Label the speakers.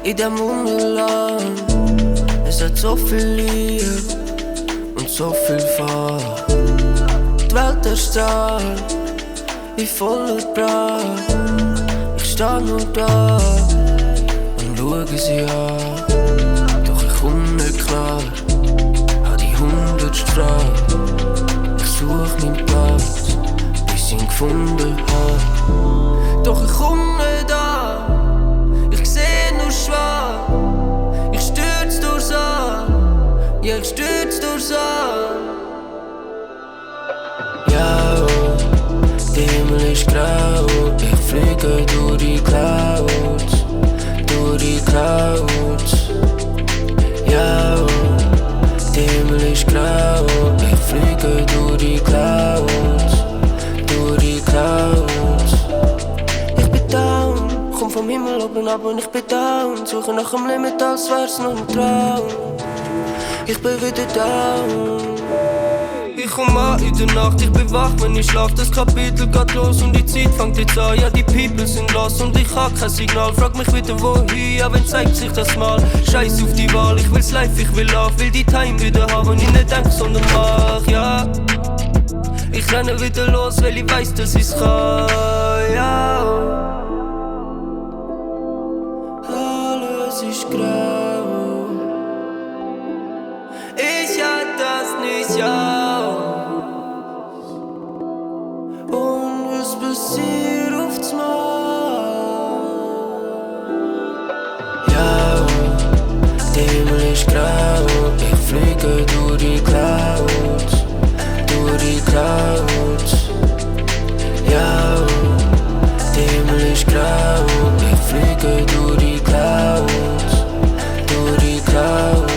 Speaker 1: in dem Wunderland. Es hat so viel Liebe und so viel Fahrt. Die Welt erstrahlt wie voller Brand. Ich steh nur da und schaue sie an. Doch ich komm nicht klar, hab die 100 Strafen. Ich such meinen Platz, bis ich ihn gefunden hab. Doch ich komm nicht an, ich seh nur schwarz. Ich stürz durchs All, ja ich stürz durchs All. Ja, der Himmel ist grau, ich fliege durch die Clouds, durch die Clouds. Ja, der Himmel ist grau, ich fliege durch die Clouds, durch die Clouds. Ich bin down, komm vom Himmel oben ab und ich bin down. Suche nach dem Limit, als wär's nur ein Traum. Ich bin wieder down. Ich komm an in der Nacht, ich bin wach, wenn ich schlaf. Das Kapitel geht los und die Zeit fängt jetzt an. Ja, die People sind los und ich hab kein Signal. Frag mich wieder wohin, ja, wenn zeigt sich das mal. Scheiß auf die Wahl, ich will's live, ich will love. Will die Time wieder haben und ich nicht denk, sondern mach, ja. Ich renne wieder los, weil ich weiss, dass ich's kann, ja. Alles ist grau. Ich hatte das nicht, ja. Passiert auf's Mal. Ja, der Himmel ist grau, ich fliege durch die Clouds, durch die Clouds. Ja, der Himmel ist grau, ich fliege durch die Clouds, durch die Clouds.